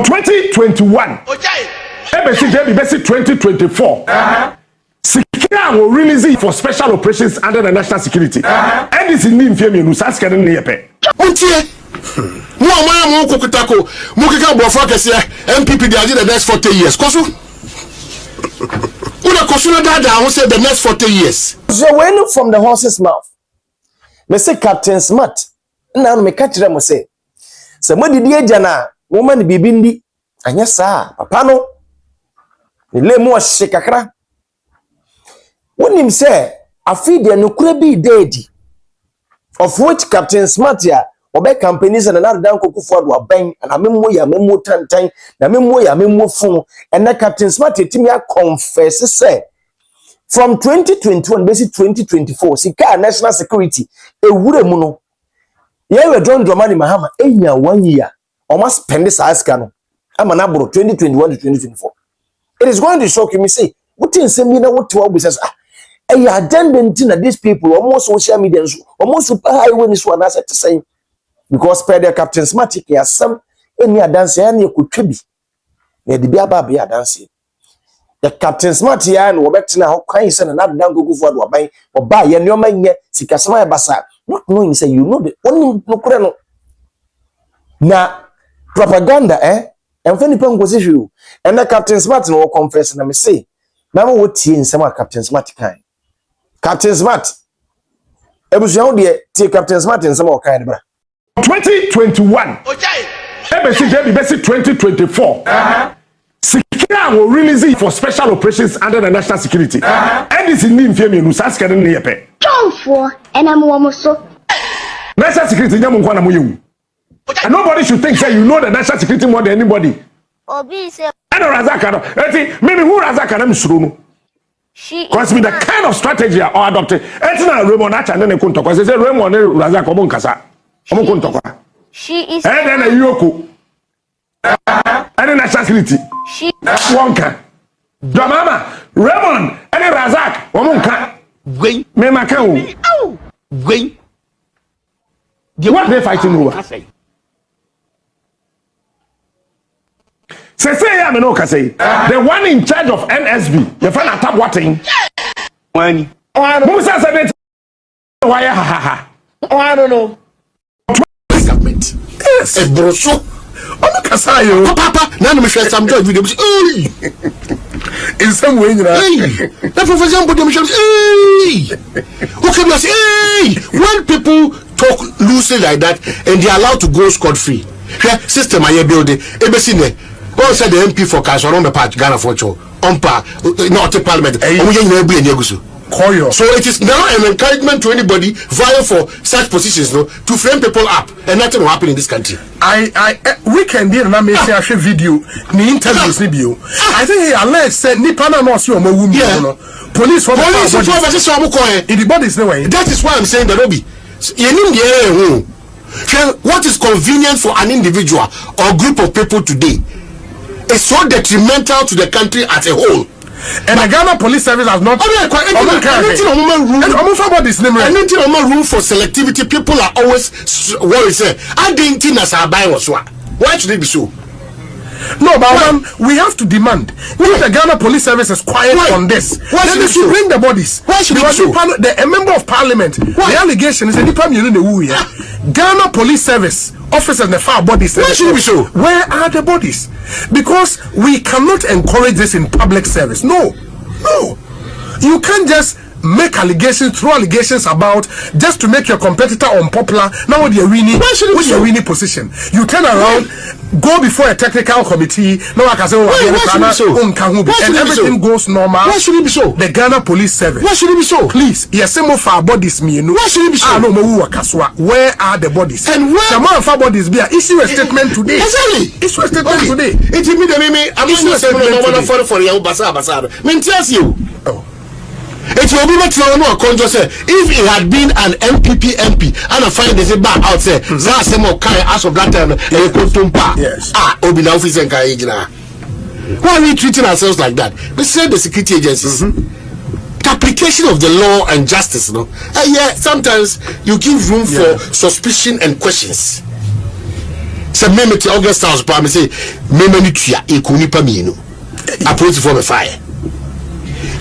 2021. Ebesi 2024. Secure will release it for special operations under the national security. And this is in Femi Nusas can near pay. No man Mukutako, Mukika Bofakes, MPP the next 40 years. Kosu Una Kosuna Dada will say the next 40 years. So when from the horse's mouth, me say Captain Smart, now me catch them say, somebody dear Jana, woman bibindi, and yes, sir, Papano, the lemo shakakra. When him say, I feed the nuclear daddy, of which Captain Smart ya. Obe companies and another down kuku forward wa bang and a memo ya memo tantan na memo ya memo phone and that Captain Smart timia confess say from 2021 basic 2024 sika national security e wure mu no ye we don Dramani Mahama enya 1 year almost spend this aska no ama na bro 2021 to 2024. It is going to shock you. Me say what in say me na what to says e agenda na these people almost social media almost super highway this one as to say because per the Captain Smart ya some any dance ya na ekotwabi na de bia ba dance the Captain Smart ya na obetina ho kwan se na dan gogo for do ban oba ya nyoma nye sikasama ya basa not knowing say you know the only nokure no na propaganda emfani pa ngosi hwe and the Captain Smart no confess na me say na ma wotie nsema Captain Smart kan Captain Smart ebusu ya de tie Captain Smart nsema o kan de bra 2021. Ebesi 2024. Secure will release it for special operations under the national security. And this is in Femi Nusas can near pay. And I'm almost so. National security, and nobody should think say you know the national security more than anybody. Obi say. I know Razaka. Maybe who Razaka am sure. She because me the kind of strategy I adopted. It's not Raymond Nacha and then they couldn't talk. I said Raymond Razaka Monkasa. She is and then a Yoko and a national security. She Wonka. Your mama, Raymond, and a Razak, Womonka. Wait, Memaka. Oh, wait. What they fighting over? Say, I'm no say. The one in charge of NSB, the fan attack watching. When Musa said, why, I don't know. Government. Yes. A brochure. Oh, Kasayo. Papa, none of me share some joy video. In some way, that profession put themselves. Who can you say? When people talk loosely like that and they are allowed to go scot free, system I build it. Ebesine. All said the MP for cash on the part Ghana for cho. Umpa, not the parliament. So it is now an encouragement to anybody vying for such positions, no, to frame people up, and nothing will happen in this country. We can be na me share video ni interviews ni bio. I think he alleged said ni pana no see omo wumi no. Police for the bodies no way. That is why I'm saying that Obi. What is convenient for an individual or group of people today is so detrimental to the country as a whole. And the Ghana Police Service has not room for selectivity. People are always worried. Say, I didn't think as I buy was what. Why should it be so? No, but we have to demand. If the Ghana Police Service is quiet on this, then they should bring the bodies. Why should because a member of parliament, the allegation is the Ghana Police Service officers the far bodies. Why should it be so? Where are the bodies? Because we cannot encourage this in public service. No. You can't just make allegations, throw allegations about just to make your competitor unpopular. Now what you're winning, what's your winning position? You turn around, go before a technical committee. Now I can say, and everything goes normal. Why should it be so? The Ghana Police Service. Why should it be so? Please, yes, some of our bodies me. Why should it be so? Where are the bodies? And where some of our bodies be? Issue a statement today. Exactly. Issue a statement today. It means I'm not saying for you, Basar. Mean tells you. It will be better no conscious if it had been an MPP MP and I find this back out there. That's more kind as of that time. Yes. Obi na office and Kaijina. Why are we treating ourselves like that? We said the security agencies. The application of the law and justice, no. Yeah, sometimes you give room for suspicion and questions. Say me to August house pa me say me mani tua e ko nipa mienu. Approach for me fire.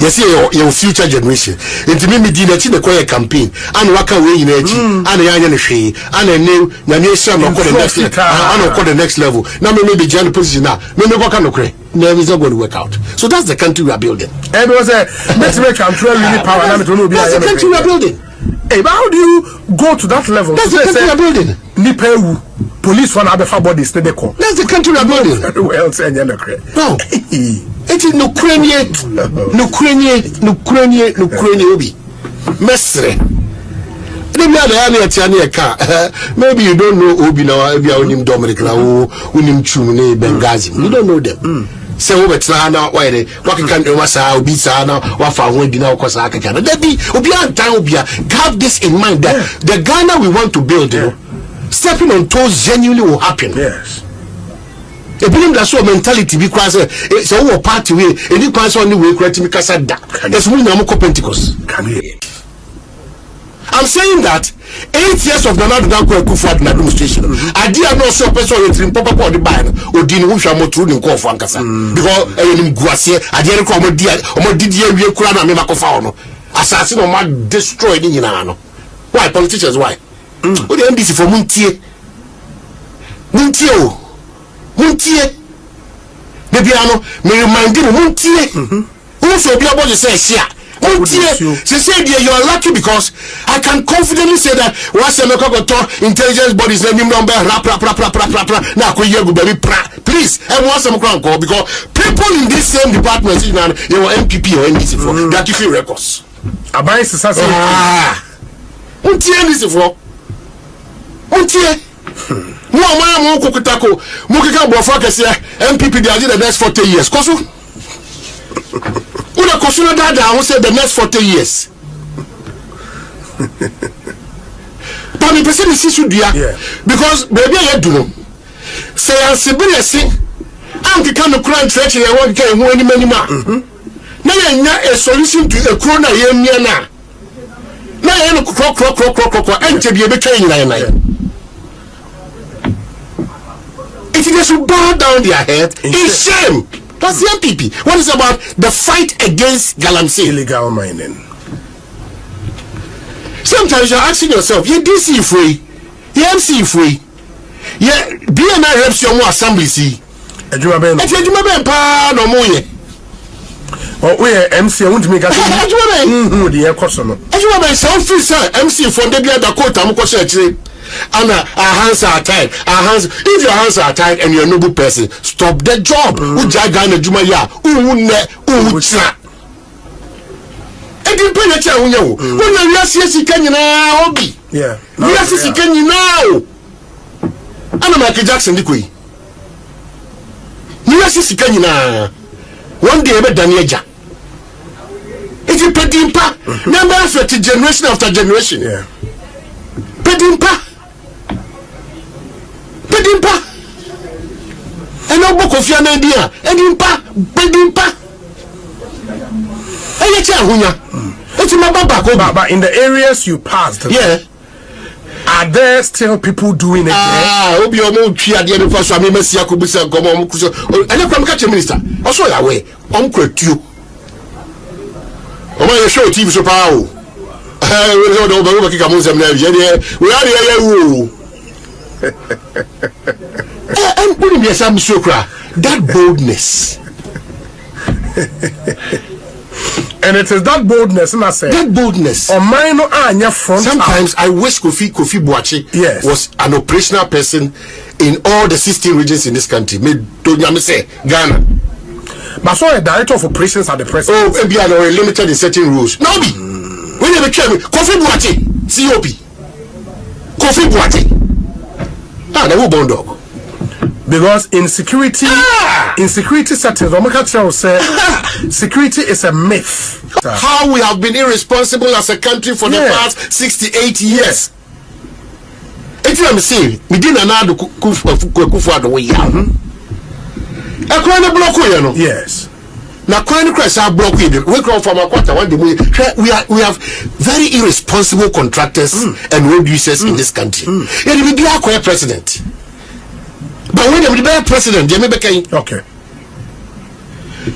Yes, your future generation. Into me di na chi na koye campaign. An waka we yin achi. An yanya ne hwe. An new na nation no the next level. An the next level. Now me be join position now. Me go kan no kre. No, it's not going to work out. So that's the country we are building. And it was a let's make control really power. That's the country we are building. Hey, but how do you go to that level? That's the country we are building. Nipewu police one have bodies they call. That's the country we are building. Well, say no. It is Ukraine obi. Mesre. Maybe you don't know Obi now, maybe unim Dominic now, unim Chumune Benghazi. You don't know them. Say over Trana, why they walking can Wasa, Obi Sana, Wafa, Wendina, Kosaka. That be Obia and Obia. Have this in mind that the Ghana we want to build, you know, stepping on toes genuinely will happen. Yes. A believe that so mentality because it's a party way, and you pass on the way, creating Casada. That's when I'm Pentecost. I'm saying that 8 years of Nana Danko Kufuat administration, I did not so person in Papa the ban or Dean Wushamo through the call for Ankasa because in Guasia, I didn't come with dear or did you Kurana Makofano assassin or my destroyed in Yanano. Why politicians? Why? What the NBC for Muntie? The piano may remind you Muntie. Also, be able to say, yeah. She said, you are lucky because I can confidently say that once a local intelligence bodies name number now please and once I'm call because people in this same department they were MPP or NDC for that you feel records. NDC for no man Mukutako Mukika Bofaka MPP the next 40 years. Una Kosuna Dada who said the next 40 years. But the person is issue because baby I do know. Say I'm Sibiria sing. I'm the kind of crime stretch I want to get any man. Now a solution to a corona here now. Now I am croc and to be a betraying. If they should bow down their head in shame. That's the MPP. What is about the fight against galamsey? Illegal mining. Sometimes you're asking yourself, you DC free, you MC free, yeah, BNI reps your more assembly see. Ejumaben pa no more. Oh, we MC won't make a the air cost. Ejumaben self-free MC from the Dakota Mukosha. And our hands are tied. Our hands. If your hands are tied and you're a noble person, stop the job. Ujagana Jumaya. Ucha. Edi penye cha unyo. Una wiasi Kenya na obi. Yeah. Wiasi Kenya now. Ana Michael Jackson dikui. Wiasi Kenya na. One day ebe Danieja. Iti pedimpa. Number after generation after generation. Yeah. Pedimpa. And no book of your idea. Pedimpa. But in the areas you passed, yeah, are there still people doing it? Obi omo twi ade no faso ame masia ko busa komo omo kuso ele kwam ka che minister oso ya we on kwatuo omo ye show TV so pa o we do ba kika mo sem na ye we are ye and put me some sokra that boldness. And it is that boldness, and I say that boldness. On mine no anya front. Sometimes I wish Kofi Boache was an operational person in all the 16 regions in this country. Me don't you say Ghana. But so a director of operations at the president. Oh, maybe I know limited in certain rules. No be. When they became Kofi Boache, COP. Kofi Boache. The whole bond dog. Because in security settings, say security is a myth. How we have been irresponsible as a country for the past 68 years. It's what I'm saying. We didn't know Kufu the way. Yes. Now, block we come from a quarter. We have very irresponsible contractors and road users in this country. It will be our president. But when the president, they may be okay.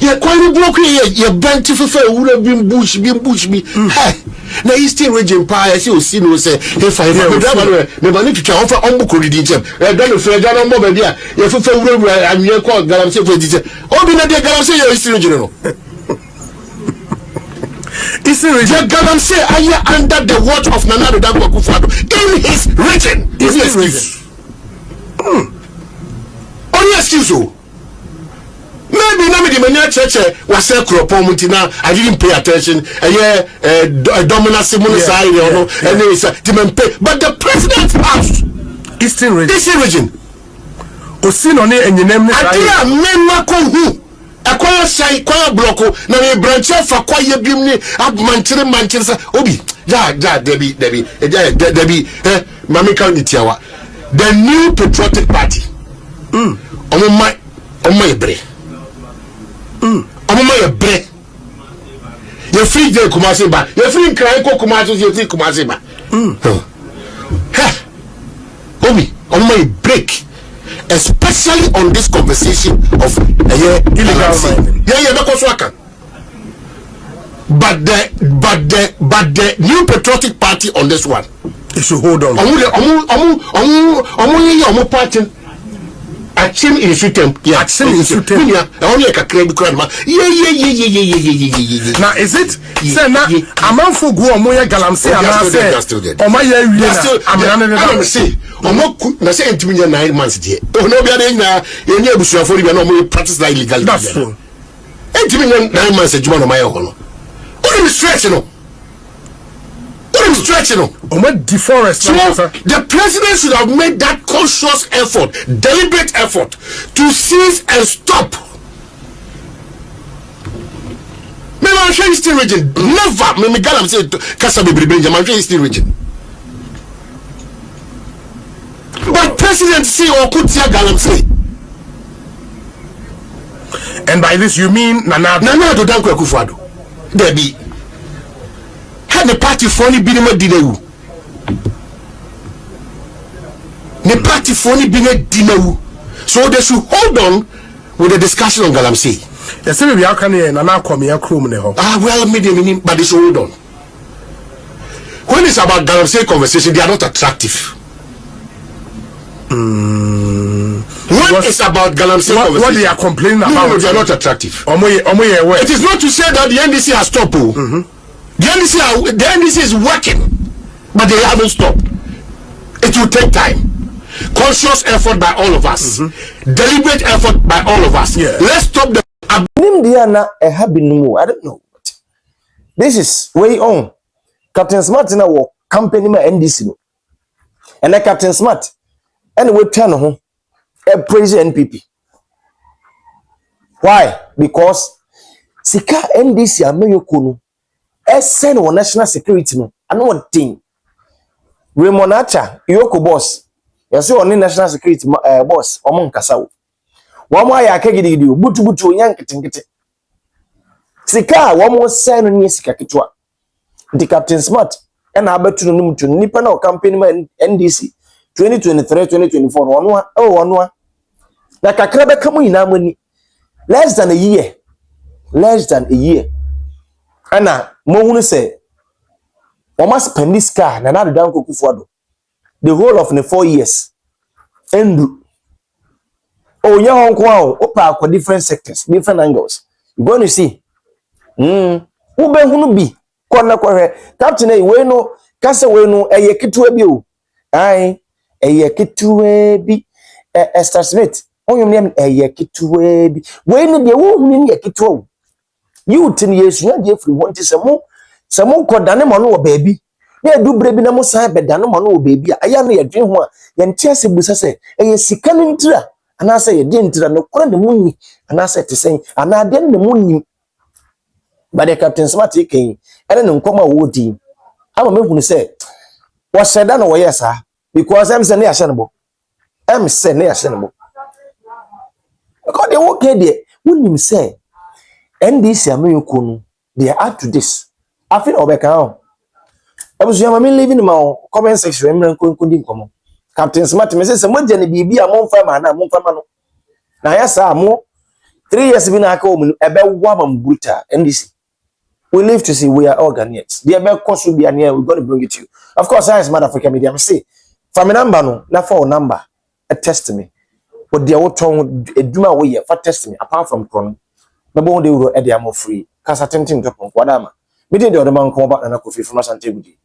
Yeah, quite broke here. Bent to fulfill would have been bush me. Hey, now you still region pie. As you see, no say if I have never need to offer on book with DJ. I've done a fair down over there. If you feel and you're called Galamsey for DJ. Oh, be not the Galamsey, you're still general. It's a region. Galamsey, are you under the watch of Nanado Danko Kufado in his region? Is his region? Only excuse. Maybe now the many church was a crop now. I didn't pay attention. Dominance side, you know, and they didn't pay. But the president's house, Eastern region. Osin on it and your name. I did men who acquire shy, choir block. Now a branch of a choir beam up Manchester, Obi, Debbie, Mamika Nitiawa. The new patriotic party. On my brain. I'm my bread. You're free there, Kumasiba. You're free crying, Kumasu, you're free Kumasiba. Omi, on my break, especially on this conversation of illegal mining. Yeah, because waka. But the new patriotic party on this one, you should hold on. Party. Achim in Sutem. Yeah, Achim in Sutem. Yeah, only a crazy grandma. Yeah. Now, is it? Say, now, a man for go on Moya Galamsey, and I said, oh, my, I'm say, I say, 9 months, dear. Oh, no, you're near Bush for you, no practice like illegal. That's true. 9 months, a man, my own. What is stretching? Stretching deforest. So the president should have made that conscious effort, deliberate effort to seize and stop. Maybe I'm sure Eastern region. Never. Maybe Galam said Kasabi Bribinja. I'm sure Eastern region. But president say or could see Galam say. And by this you mean Nanado Danko Akufo-Addo. There be. The party phony being a dinner. The party phony being a dinner. So they should hold on with the discussion on Galamsey. Yes, maybe I can hear and now come here, well, medium, but they should hold on. When it's about Galamsey conversation, they are not attractive. When it's about Galamsey conversation, what they are complaining about, no, they are not attractive. It is not to say that the NDC has stopped. The NDC is working, but they haven't stopped. It will take time. Conscious effort by all of us. Deliberate effort by all of us. Yeah. Let's stop the. I don't know. This is way on. Captain Smart in our company, my NDC. And the Captain Smart, and we turn home a praise NPP. Why? Because Sika NDC Ameyokuno. SN or national security no I know one thing. Raymond Acha Yoko boss. You see on national security boss Omon Kasau. One more ya kegidi butu yankitingiti. Sika one more sign on Sika Kitwa. The Captain Smart and Abetu Num to Nippon or company NDC 2023-2024 one. Like a crab coming in money less than a year. Anna, Mohunu say, we must spend this car and another down Kufuado. The whole of the 4 years. And oh, young uncle, opa for different sectors, different angles. You're going to see. Who be Kona Captain A, we know, Cassa we know, a yekitu ebu. Aye, a yekitu ebi, Esther Smith. Oh, you name a yekitu ebi. We know the woman yekitu. You 10 years, you have want some called Danamano baby. They do baby no side, but Danamano baby. I am a dream one. Yan Chelsea Busa say, a sick and I say, a didn't no current the moon. And I said to say, and I didn't the moon. But the Captain Smart came, and then come a woody. I'm a man who say, what said I know, yes, sir, because I'm the national. I'm saying national. Because they walk there, wouldn't him say. NDC Ameyokuno, they are up to this. I feel Obeka. I was young, living in my comment section. I'm going to come. Captain Smart me say mo je ne bibi a mo mfa ma na mo mfa ma no na ya sa mo 3 years bi na aka o mu ebe wa ma mbuta NDC we live to see we are all Ghanaians the ebe koso bia ne we going to bring it to you of course I Smart Africa Media me say from number no na for number a test me what dia wo ton eduma wo ye for test me apart from kron na bo de euro e dia mo free kasa tintin to pon kwada ma me dey the other man come back na Kofi from Asante Gudi.